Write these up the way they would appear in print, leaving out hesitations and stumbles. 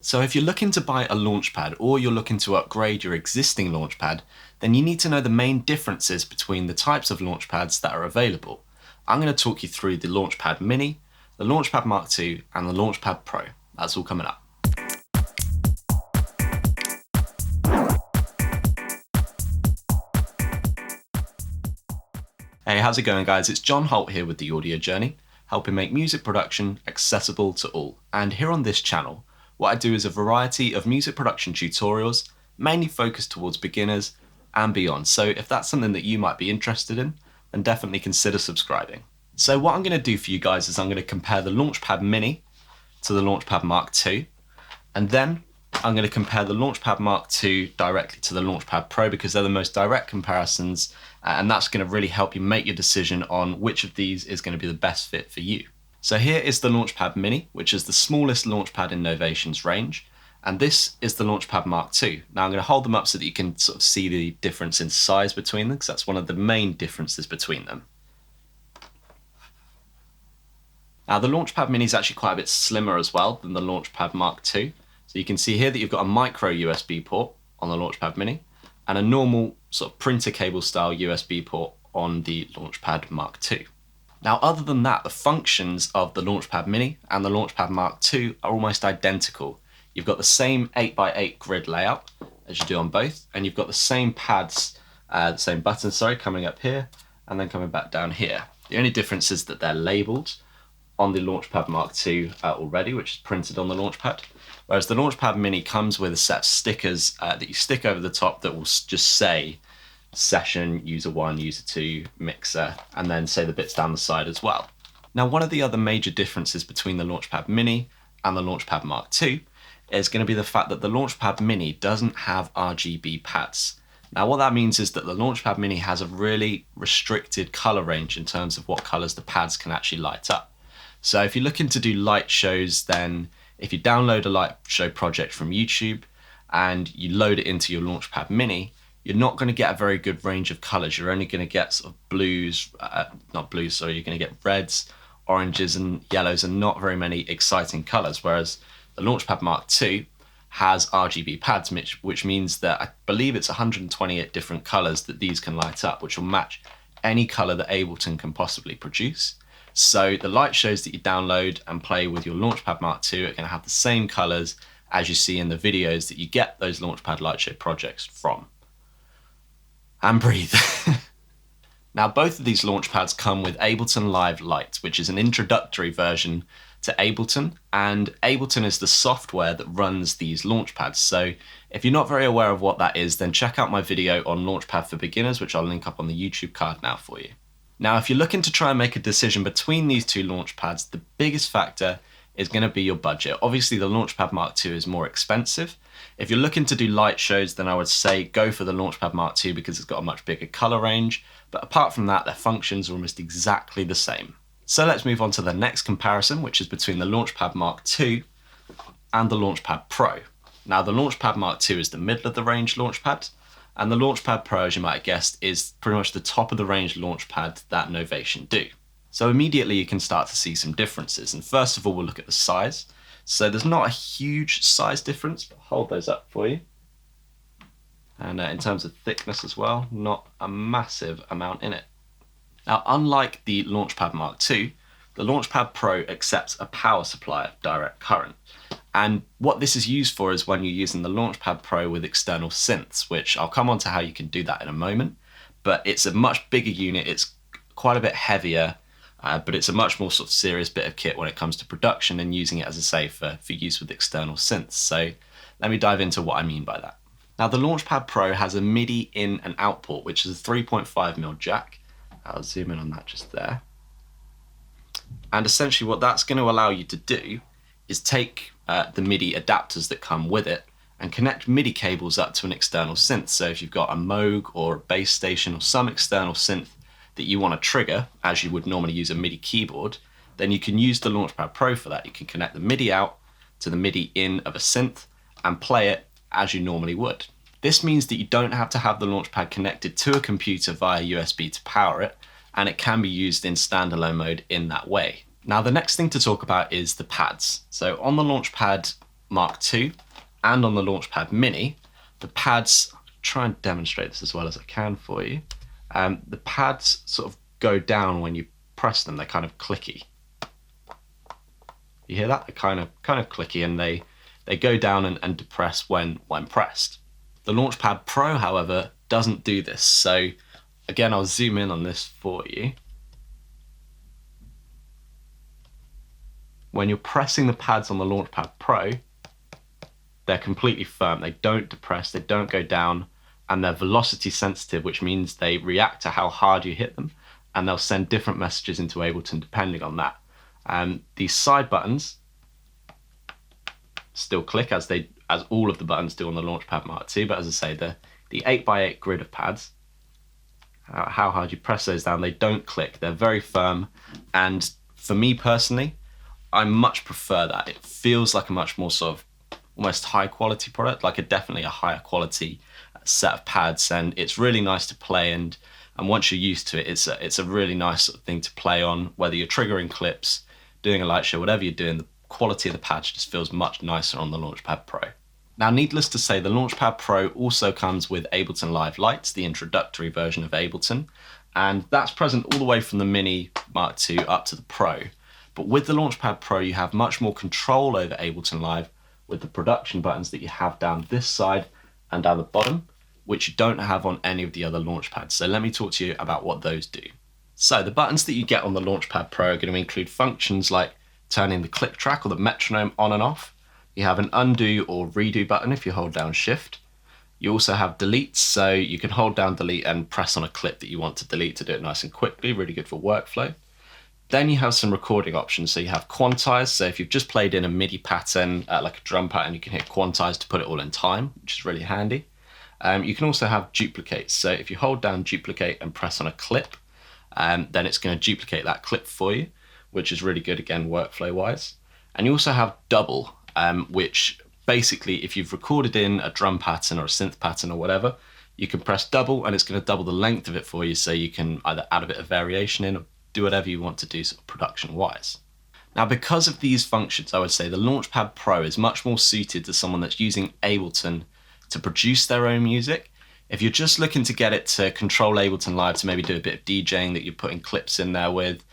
So if you're looking to buy a Launchpad or you're looking to upgrade your existing Launchpad, then you need to know the main differences between the types of Launchpads that are available. I'm going to talk you through the Launchpad Mini, the Launchpad Mark II and the Launchpad Pro. That's all coming up. Hey, how's it going guys? It's John Holt here with The Audio Journey, helping make music production accessible to all. And here on this channel, what I do is a variety of music production tutorials, mainly focused towards beginners and beyond. So if that's something that you might be interested in, then definitely consider subscribing. So what I'm going to do for you guys is I'm going to compare the Launchpad Mini to the Launchpad Mark II, and then I'm going to compare the Launchpad Mark II directly to the Launchpad Pro because they're the most direct comparisons, and that's going to really help you make your decision on which of these is going to be the best fit for you. So here is the Launchpad Mini, which is the smallest Launchpad in Novation's range, and this is the Launchpad Mark II. Now I'm going to hold them up so that you can sort of see the difference in size between them, because that's one of the main differences between them. Now the Launchpad Mini is actually quite a bit slimmer as well than the Launchpad Mark II. So you can see here that you've got a micro USB port on the Launchpad Mini and a normal sort of printer cable style USB port on the Launchpad Mark II. Now other than that, the functions of the Launchpad Mini and the Launchpad Mark II are almost identical. You've got the same 8x8 grid layout as you do on both, and you've got the same pads, the same buttons, coming up here and then coming back down here. The only difference is that they're labeled on the Launchpad Mark II already, which is printed on the Launchpad, whereas the Launchpad Mini comes with a set of stickers that you stick over the top that will just say Session, User 1, User 2, Mixer, and then say the bits down the side as well. Now one of the other major differences between the Launchpad Mini and the Launchpad Mark II is going to be the fact that the Launchpad Mini doesn't have RGB pads. Now what that means is that the Launchpad Mini has a really restricted color range in terms of what colors the pads can actually light up. So if you're looking to do light shows, then if you download a light show project from YouTube and you load it into your Launchpad Mini, you're not going to get a very good range of colors. You're only going to get sort of blues, you're going to get reds, oranges and yellows and not very many exciting colors. Whereas the Launchpad Mark II has RGB pads, which means that I believe it's 128 different colors that these can light up, which will match any color that Ableton can possibly produce. So the light shows that you download and play with your Launchpad Mark II are going to have the same colors as you see in the videos that you get those Launchpad light show projects from. And breathe. Now both of these Launchpads come with Ableton Live Lite, which is an introductory version to Ableton, and Ableton is the software that runs these Launchpads. So if you're not very aware of what that is, then check out my video on Launchpad for Beginners, which I'll link up on the YouTube card now for you. Now if you're looking to try and make a decision between these two Launchpads, the biggest factor is going to be your budget. Obviously the Launchpad Mark II is more expensive. If you're looking to do light shows, then I would say go for the Launchpad Mark II because it's got a much bigger color range, but apart from that, their functions are almost exactly the same. So let's move on to the next comparison, which is between the Launchpad Mark II and the Launchpad Pro. Now the Launchpad Mark II is the middle of the range Launchpad, and the Launchpad Pro, as you might have guessed, is pretty much the top of the range Launchpad that Novation do. So immediately you can start to see some differences, and first of all we'll look at the size. So there's not a huge size difference, but I'll hold those up for you. And in terms of thickness as well, not a massive amount in it. Now unlike the Launchpad Mark II, the Launchpad Pro accepts a power supply of direct current. And what this is used for is when you're using the Launchpad Pro with external synths, which I'll come on to how you can do that in a moment. But it's a much bigger unit, it's quite a bit heavier, but it's a much more sort of serious bit of kit when it comes to production and using it, as I say, for use with external synths. So let me dive into what I mean by that. Now the Launchpad Pro has a MIDI in and out port, which is a 3.5mm jack. I'll zoom in on that just there. And essentially what that's going to allow you to do is take the MIDI adapters that come with it and connect MIDI cables up to an external synth. So if you've got a Moog or a bass station or some external synth that you want to trigger, as you would normally use a MIDI keyboard, then you can use the Launchpad Pro for that. You can connect the MIDI out to the MIDI in of a synth and play it as you normally would. This means that you don't have to have the Launchpad connected to a computer via USB to power it, and it can be used in standalone mode in that way. Now the next thing to talk about is the pads. So on the Launchpad Mark II and on the Launchpad Mini, the pads, I'll try and demonstrate this as well as I can for you. The pads sort of go down when you press them. They're kind of clicky. You hear that? They're kind of clicky, and they go down and depress when pressed. The Launchpad Pro, however, doesn't do this. So again, I'll zoom in on this for you. When you're pressing the pads on the Launchpad Pro, they're completely firm. They don't depress, they don't go down, and they're velocity sensitive, which means they react to how hard you hit them, and they'll send different messages into Ableton depending on that. These side buttons still click as all of the buttons do on the Launchpad Mark II, but as I say, the 8x8 grid of pads, how hard you press those down, they don't click. They're very firm, and for me personally, I much prefer that. It feels like a much more sort of almost high quality product, like definitely a higher quality set of pads, and it's really nice to play, and once you're used to it, it's a really nice sort of thing to play on, whether you're triggering clips, doing a light show, whatever you're doing, the quality of the pads just feels much nicer on the Launchpad Pro. Now, needless to say, the Launchpad Pro also comes with Ableton Live Lights, the introductory version of Ableton, and that's present all the way from the Mini Mark II up to the Pro. But with the Launchpad Pro, you have much more control over Ableton Live with the production buttons that you have down this side and down the bottom, which you don't have on any of the other Launchpads. So let me talk to you about what those do. So the buttons that you get on the Launchpad Pro are going to include functions like turning the click track or the metronome on and off. You have an undo or redo button if you hold down Shift. You also have deletes, so you can hold down delete and press on a clip that you want to delete to do it nice and quickly, really good for workflow. Then you have some recording options. So you have quantize. So if you've just played in a MIDI pattern, like a drum pattern, you can hit quantize to put it all in time, which is really handy. You can also have duplicate. So if you hold down duplicate and press on a clip, then it's going to duplicate that clip for you, which is really good, again, workflow wise. And you also have double, which basically, if you've recorded in a drum pattern or a synth pattern or whatever, you can press double and it's going to double the length of it for you, so you can either add a bit of variation in or do whatever you want to do sort of production wise. Now, because of these functions, I would say the Launchpad Pro is much more suited to someone that's using Ableton to produce their own music. If you're just looking to get it to control Ableton Live, to maybe do a bit of DJing that you're putting clips in there with,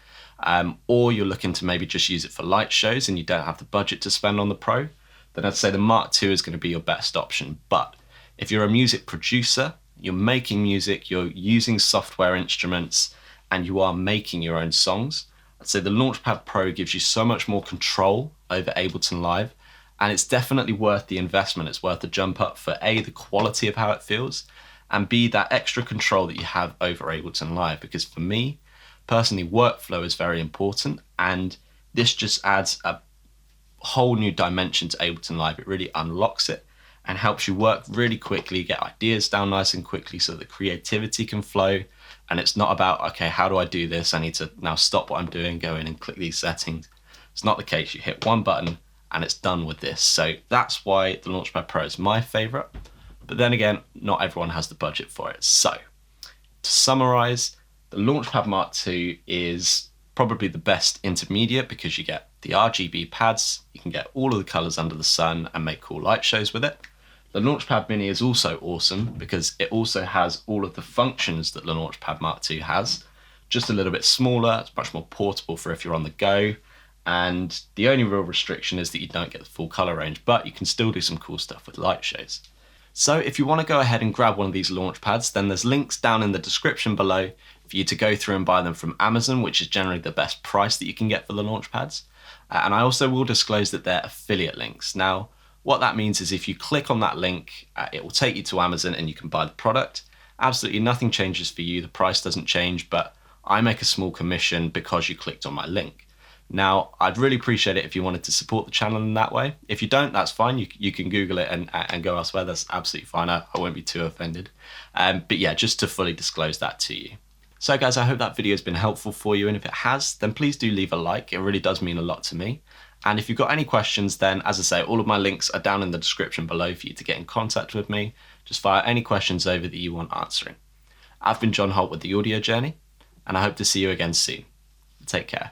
or you're looking to maybe just use it for light shows and you don't have the budget to spend on the Pro, then I'd say the Mark II is going to be your best option. But if you're a music producer, you're making music, you're using software instruments, and you are making your own songs, I'd say the Launchpad Pro gives you so much more control over Ableton Live, and it's definitely worth the investment. It's worth the jump up for A, the quality of how it feels, and B, that extra control that you have over Ableton Live. Because for me, personally, workflow is very important, and this just adds a whole new dimension to Ableton Live. It really unlocks it and helps you work really quickly, get ideas down nice and quickly so that creativity can flow. And it's not about, okay, how do I do this? I need to now stop what I'm doing, go in and click these settings. It's not the case. You hit one button and it's done with this. So that's why the Launchpad Pro is my favorite. But then again, not everyone has the budget for it. So to summarize, the Launchpad Mark II is probably the best intermediate because you get the RGB pads, you can get all of the colors under the sun and make cool light shows with it. The Launchpad Mini is also awesome because it also has all of the functions that the Launchpad Mark II has, just a little bit smaller. It's much more portable for if you're on the go. And the only real restriction is that you don't get the full color range, but you can still do some cool stuff with light shows. So if you want to go ahead and grab one of these Launchpads, then there's links down in the description below for you to go through and buy them from Amazon, which is generally the best price that you can get for the Launchpads. And I also will disclose that they're affiliate links. Now, what that means is if you click on that link, it will take you to Amazon and you can buy the product. Absolutely nothing changes for you. The price doesn't change, but I make a small commission because you clicked on my link. Now, I'd really appreciate it if you wanted to support the channel in that way. If you don't, that's fine. You can Google it and go elsewhere. That's absolutely fine. I won't be too offended. But yeah, just to fully disclose that to you. So guys, I hope that video has been helpful for you. And if it has, then please do leave a like. It really does mean a lot to me. And if you've got any questions, then as I say, all of my links are down in the description below for you to get in contact with me. Just fire any questions over that you want answering. I've been John Holt with The Audio Journey, and I hope to see you again soon. Take care.